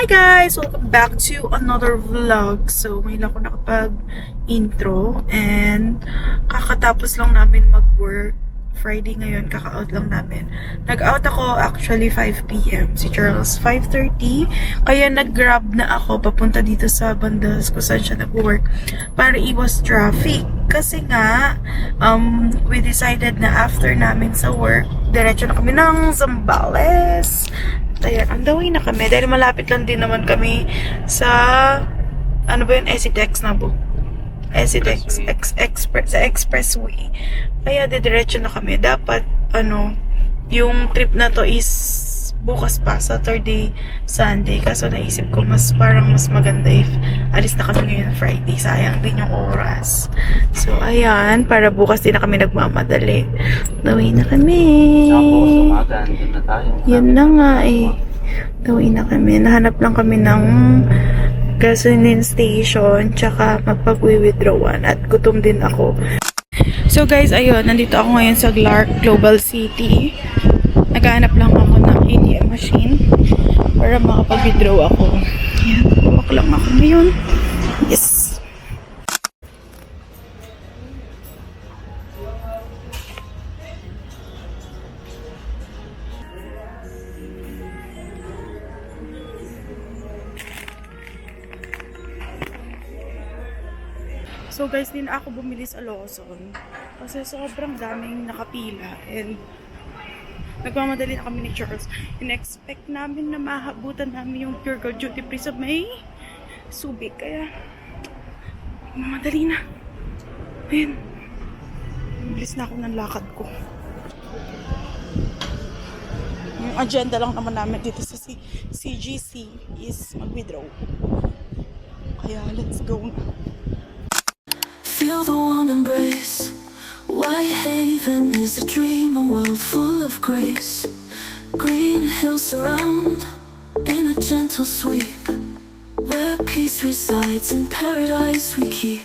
Hi guys! Welcome back to another vlog. So, ngayon ako nakapag-intro and kakatapos lang namin mag-work. Friday ngayon, kaka-out lang namin. Nag-out ako actually 5 PM. Si Charles 5:30. Kaya nag-grab na ako papunta dito sa bandas kung saan siya nag-work para iwas traffic. Kasi nga, we decided na after namin sa work, diretso na kami ng Zambales. Ayan, ang daway na kami. Dahil malapit lang din naman kami sa, ano ba yun? SCTEX na po. SCTEX, sa expressway. Kaya diretso na kami. Dapat, yung trip na to is bukas pa, Saturday, Sunday. Kaso naisip ko, parang mas maganda if alis na kami ngayon Friday. Sayang din yung oras. So, ayan, para bukas din na kami nagmamadali. Daway na kami. Yan na nga eh. Daway na kami. Nahanap lang kami ng gasoline station, tsaka magpag-withdrawan at gutom din ako. So guys, ayun, nandito ako ngayon sa Clark Global City. Naghahanap lang ako ng ATM machine para makapag-withdraw ako. Ayan, buwak lang ako ngayon. Yes! So guys, din ako bumili sa Lawson kasi sobrang daming nakapila and nagmamadali na kami ni Charles. In-expect namin na mahabutan namin yung Pure Gold Duty Free sa may Subic, kaya mamadali na. Ayun, bilis na ako ng lakad ko. Yung agenda lang naman namin dito sa CGC is mag-withdraw. Kaya let's go na. Feel the warm embrace. Whitehaven is a dream, a world full of grace. Green hills surround in a gentle sweep, where peace resides in paradise we keep.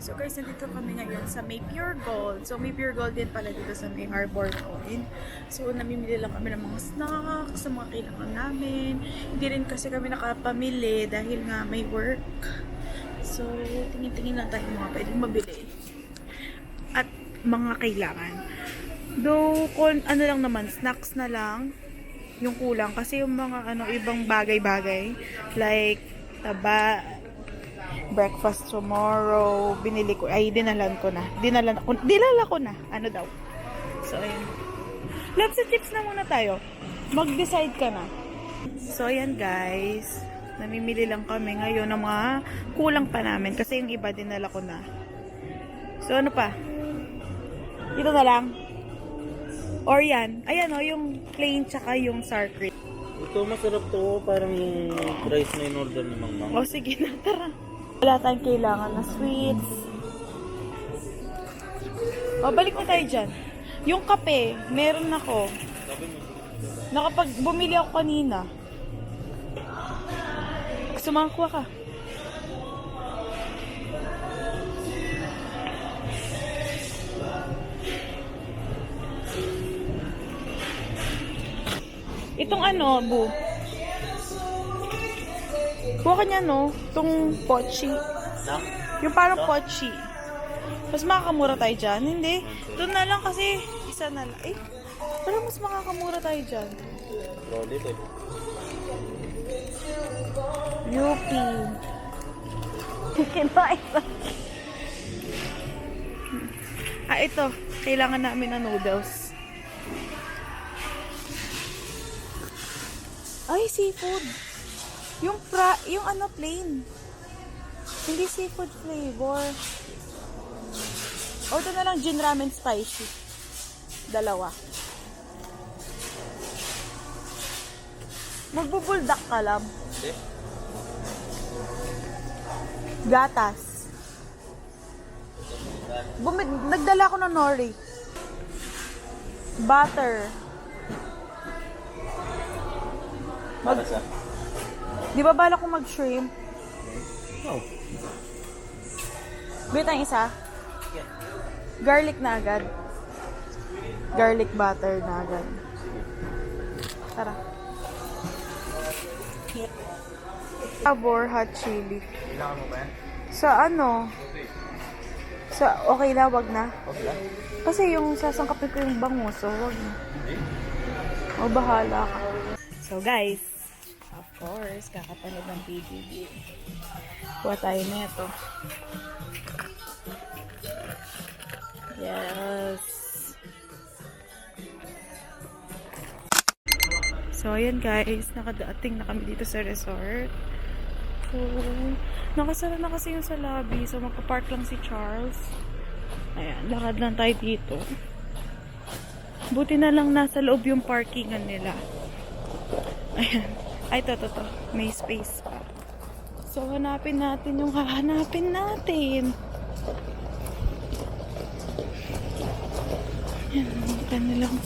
So guys, nandito kami ngayon sa may Pure Gold. So may Pure Gold din pala dito sa may Harbor Point. So namimili lang kami ng mga snacks, sa mga kailangan namin. Hindi rin kasi kami nakapamili dahil nga may work. So tingin-tingin lang tayo mga pwedeng mabili. At mga kailangan. Though, ano lang naman, snacks na lang yung kulang. Kasi yung mga ibang bagay-bagay like taba, breakfast tomorrow, binili ko, dinala ko na. Ano daw? So, ayun. Loves and chips na muna tayo. Mag-decide ka na. So, ayan guys. Namimili lang kami ngayon ng mga kulang pa namin. Kasi yung iba dinala ko na. So, ano pa? Ito na lang. Or yan. Ayan yung plain tsaka yung sour cream. Ito masarap to, parang yung rice na in-order ni Mang Mang. O, sige na, tara. Wala tayong kailangan na sweets. O, balik na tayo dyan. Yung kape, meron ako. Bumili ako kanina. Gusto makakuha ka. Itong Bu. Kuha ka niya, itong pochi. Yung parang pochi. Mas makakamura tayo dyan. Hindi. Doon na lang kasi isa na lang. Parang mas makakamura tayo dyan. Solid eh. Yupi. Kinain na. Ito. Kailangan namin ng noodles. Ay, seafood. Yung plain. Hindi seafood flavor. Order na lang gin ramen spicy. 2. Magbubuldak ka lang. Hindi. Gatas. Nagdala ko ng nori. Butter. Para sa? Di ba bala ko mag-shrimp? No. Bitang isa? Garlic na agad. Garlic butter na agad. Tara. Sabor hot chili. Kailangan mo ba yan? Sa ano? Sa okay na, wag na. Okay lang. Kasi yung sasangkapin ko yung bangus, so wag na. Hindi. O bahala ka. So guys, of course, kakapanood ng PBB. Kuha tayo na ito. Yes. So, ayan guys, nakadating na kami dito sa resort. So, nakasara na kasi yung sa lobby. So, magpa-park lang si Charles. Ayan, lakad lang tayo dito. Buti na lang nasa loob yung parkingan nila. Ayan. Ay, to. May space pa. So, hanapin natin yung hahanapin natin. Ayan, ang kanilang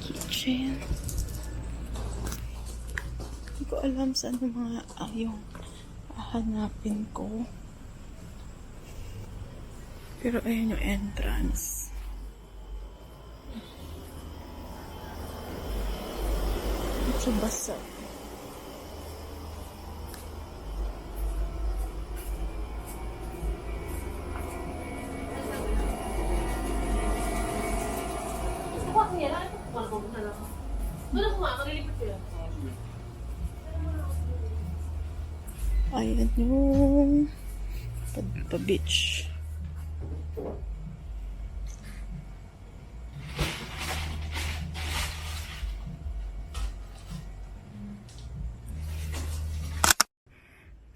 kitchen. Hindi ko alam saan yung mga yung hahanapin ko. Pero ayan yung entrance. Ito basa. Ayan yung pa-beach.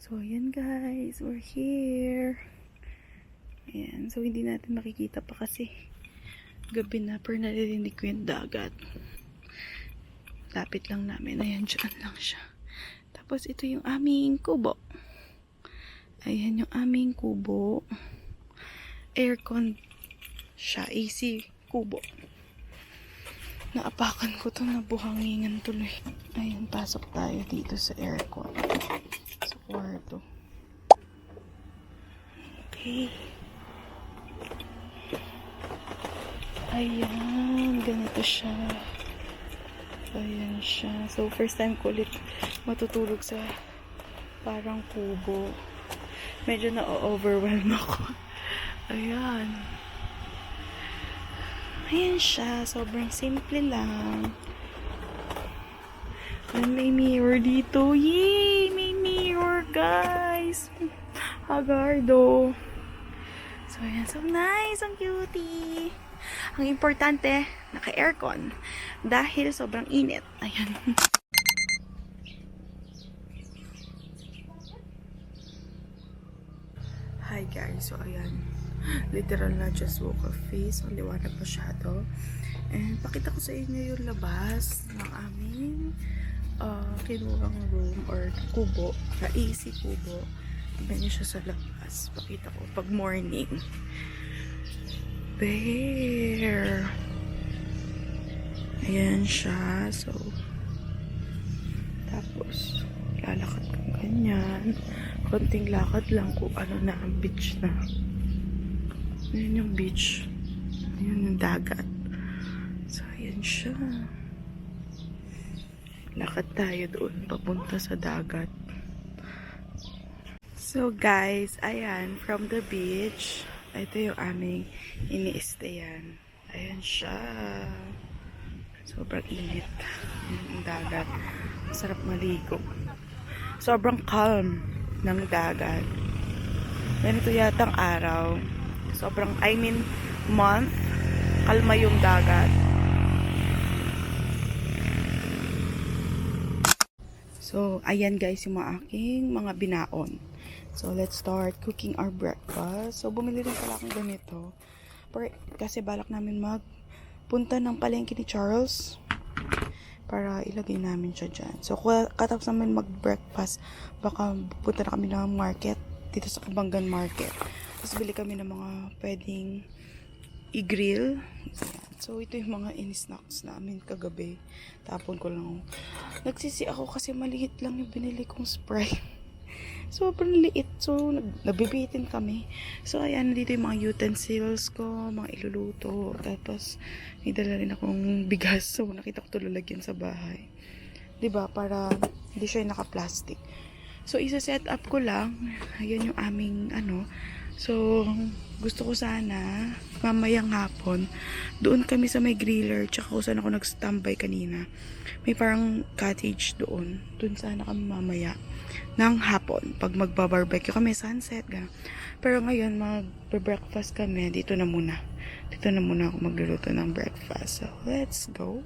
So, ayan guys, we're here. Ayan, so hindi natin makikita pa kasi gabi na, pero naririnig ko yung dagat. Lapit lang namin. Ayan, dyan lang siya. Tapos, ito yung aming kubo. Ayan yung aming kubo. Aircon siya. AC kubo. Naapakan ko to, nabuhangingan tuloy. Ayan, pasok tayo dito sa aircon. Sa kwarto. Okay. Ayan, ganito siya. Ayan siya. So, first time ko ulit matutulog sa parang kubo. Medyo na-overwhelm ako. Ayan. Ayan siya. Sobrang simple lang. And may mirror dito. Yay! May mirror, guys! Hagardo. So, ayan. So nice. Ang cutie. Ang importante, naka-aircon. Dahil sobrang init. Ayan. Hi guys. So, ayan. Literal na just woke up face. Ang liwanag masyado. And pakita ko sa inyo yung labas ng aming kinuwang room or kubo. Na AC kubo. Tignan nyo siya sa labas. Pakita ko pag morning. There. Ayan siya. So, tapos, lalakad kong ganyan. Konting lakad lang kung ano na ang beach na. Ayan yung beach. Ayan yung dagat. So, ayan siya. Lakad tayo doon, papunta sa dagat. So, guys, ayan, from the beach, ito yung aming ini-stayan. Ayan siya. Sobrang init. Yung dagat. Sarap maligo. Sobrang calm ng dagat. Ganito yatang araw. Sobrang, month. Kalma yung dagat. So, ayan guys yung mga aking mga binaon. So, let's start cooking our breakfast. So, bumili rin pala akong ganito. Kasi balak namin magpunta ng palengke ni Charles. para ilagay namin siya dyan. So, katapos namin mag-breakfast, baka punta na kami ng market, dito sa Kabanggan Market. Tapos bili kami ng mga pwedeng i-grill. Ayan. So, ito yung mga in-snacks namin kagabi. Tapon ko lang. Nagsisi ako kasi maliit lang yung binili kong Sprite. Sobrang liit. So, nabibitin kami. So, ayan, dito yung mga utensils ko, mga iluluto. Tapos, may dala rin akong bigas. So, nakita ko ito lalagyan sa bahay. 'Di ba? Para hindi siya naka-plastic. So, isa-set up ko lang. Ayan yung aming, So, gusto ko sana, mamayang hapon, doon kami sa may griller, tsaka kung saan ako nag-standby kanina. May parang cottage doon. Doon sana kami mamaya ng hapon. Pag magbabarbecue kami, sunset, gano'n. Pero ngayon, mag-breakfast kami. Dito na muna. Dito na muna ako magluluto ng breakfast. So, let's go.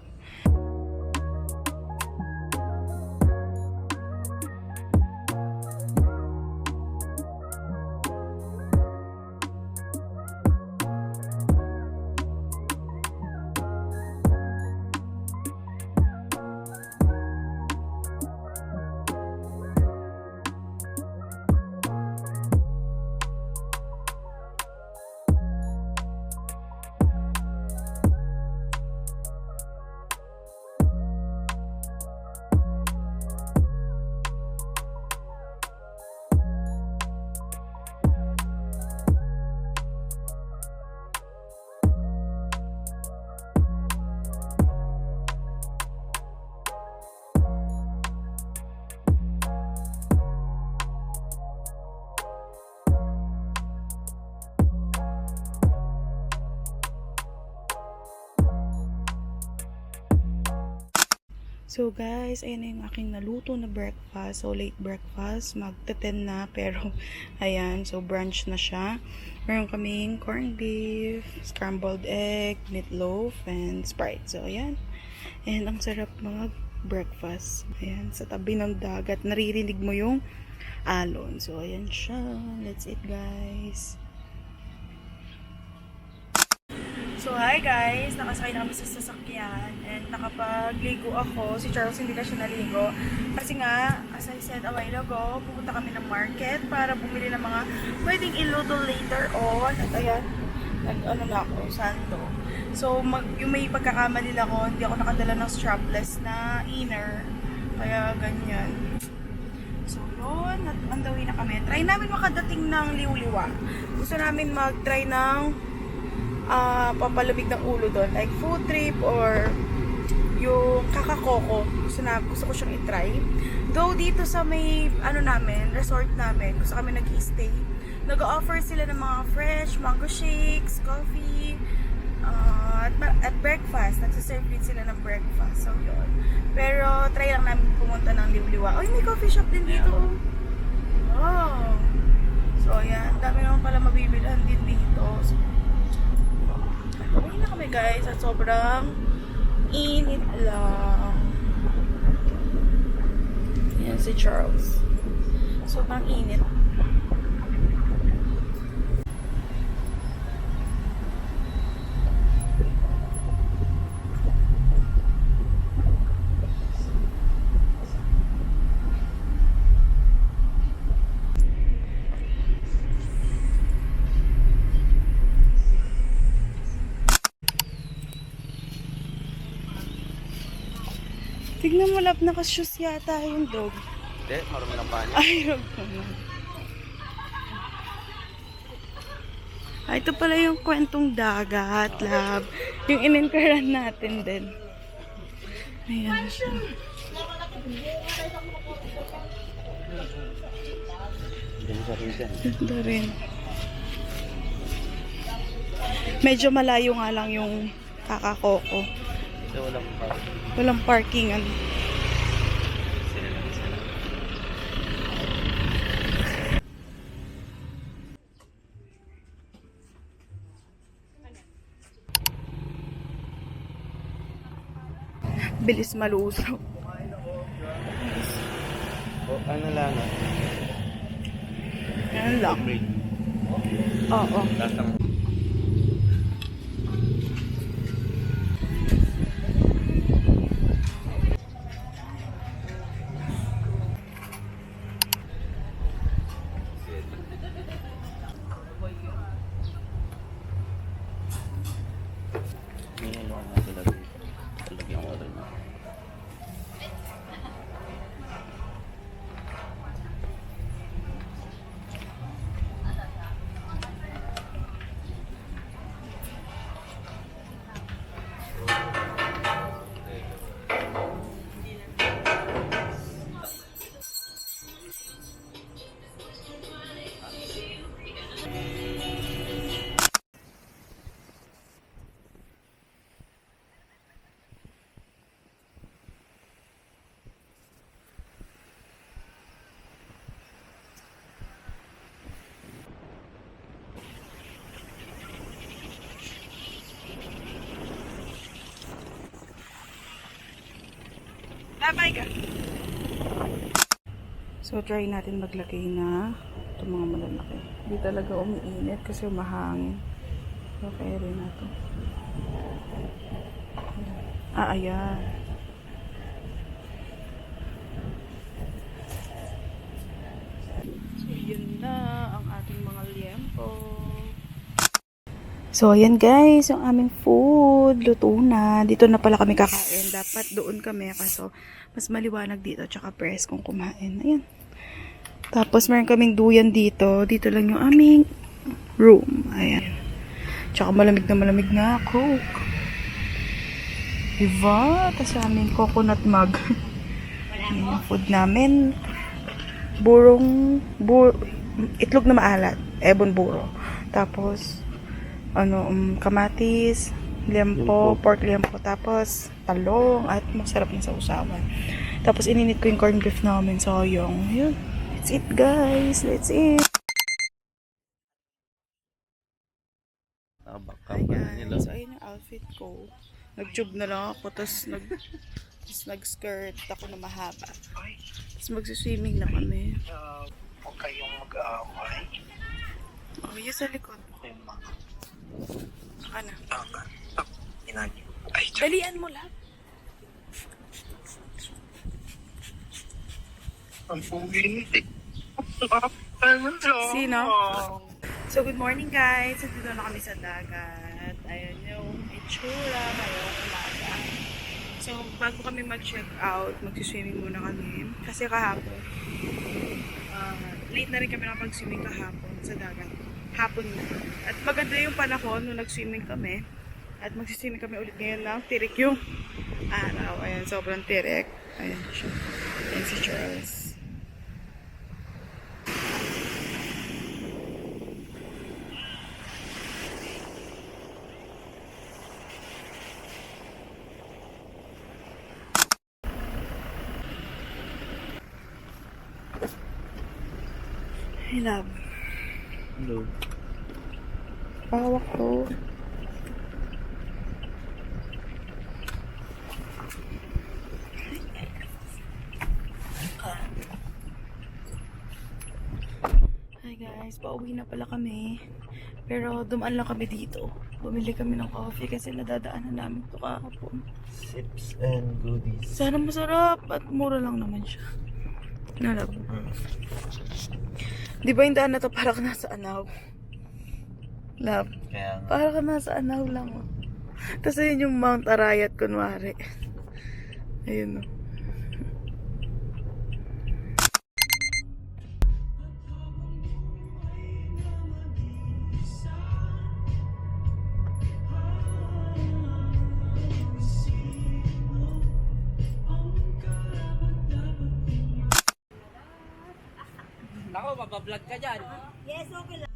So guys, ayan na yung aking naluto na breakfast. So late breakfast, magta-10 na pero ayan, so brunch na siya. Meron kaming corned beef, scrambled egg, meatloaf, and Sprite. So ayan. And ang sarap mag breakfast. Ayan, sa tabi ng dagat, naririnig mo yung alon. So ayan siya. Let's eat guys. So, hi guys! Nakasakay na kami sa sasakyan and nakapagligo ako. Si Charles hindi na siya naligo. Kasi nga, as I said a while ago, pupunta kami ng market para bumili ng mga pwedeng iluto later on. At ayan, na ako, sando. So, yung may pagkakamali lang ako, hindi ako nakadala ng strapless na inner. Kaya, ganyan. So, yun. On the way na kami. Try namin makadating ng Liwliwa. Gusto namin mag-try ng pampalamig ng ulo doon, like food trip or yung kakakoko. Gusto ko siyang i-try. Though dito sa may resort namin, gusto kami nag-i-stay, nag-offer sila ng mga fresh mango shakes, coffee, at breakfast. Nagsaserve din sila ng breakfast. So yun. Pero try lang namin pumunta ng Liwliwa. May coffee shop din dito. Wow. So ayan, dami naman pala mabibilhan din dito. So, uwi na kami guys at sobrang init lang. Yan si Charles. Sobrang init. Tignan mo, lap, nakashoes yata yung dog. Hindi, marami lang pa niya. Ay, wag naman. Ito pala yung kwentong dagat, lab. Yung in-encourage natin din. Ayan siya. Ganda rin dyan. Ganda rin. Medyo malayo nga lang yung kakakoko. Kasi walang pa. Walang parkingan. Sila lang sila. Bilis malusog. O, ano lang. Yan lang. Oo. Last ng Bye ka. So, try natin maglagay na itong mga malalaki. Hindi talaga umiinit kasi umahangin. Okay rin na ito. Ayan. So, yun na ang ating mga liempo. So, ayan guys, yung aming food, luto na. Dito na pala kami kakain. Dapat doon kami, kaso mas maliwanag dito, tsaka press kung kumain. Ayan. Tapos, meron kaming duyan dito. Dito lang yung aming room. Ayan. Tsaka malamig na Coke. Diba? Tapos aming coconut mug. Ayan yung food namin. Itlog na maalat. Ebon buro. Tapos, kamatis, liempo, pork liempo, tapos talong, at masarap na sausawan. Tapos ininit ko yung corned beef namin, sayang. Yun. Let's eat guys. Let's eat. Hi guys. So ayun yung outfit ko. Nag-tube na lang ako, tapos nag-skirt ako na mahaba. Tapos magsiswimming na kami. Huwag kayong mag-aaway. Oh, yun sa likod. Ano? Inanyo. Ay, Dalian mo lang. ang pugi. Sino? So, good morning guys. Dito na kami sa dagat. Ayan yung itsura ngayong umaga. So, bago kami mag-check out, magsiswimming muna kami. Kasi kahapon, late na rin kami nakapag-swimming kahapon sa dagat. Hapon na. At maganda yung panahon nung nag-swimming kami. At magsiswimming kami ulit ngayon lang. Tirik yung araw. Ayan, sobrang tirik. Ayan siya. Ayan si Charles. Hey, love. Hello. Pawak ko. Hi guys, pauwi na pala kami. Pero dumaan lang kami dito. Bumili kami ng coffee kasi nadadaanan namin ito kahapon. Sips and goodies. Sana masarap at mura lang naman siya. Nalab. Di ba yung daan na to para ka nasa Anaw? Love. Kaya nga. Para ka nasa Anaw lang. Oh. Tapos yun yung Mount Arayat kunwari. Ayun oh. Ako, mabablog ka dyan. Yes, okay lang.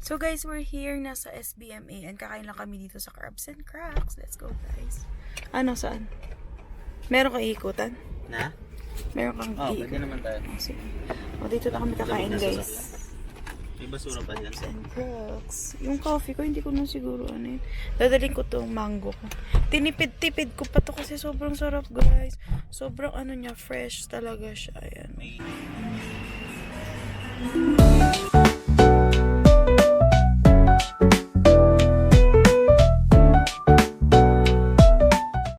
So guys, we're here nasa SBMA and kakain lang kami dito sa Crabs and Cracks. Let's go guys. Ano, saan? Meron kang ikutan? Na? Meron kang Pwede naman tayo. Sige. O, dito na kami kakain guys. May basura pa dyan. Crabs and Cracks. Yung coffee ko, hindi ko na siguro ano yun. Dadaling ko tong mango ko. Tinipid-tipid ko pa to kasi sobrang sarap guys. Sobrang ano niya, fresh talaga siya. Ayan. May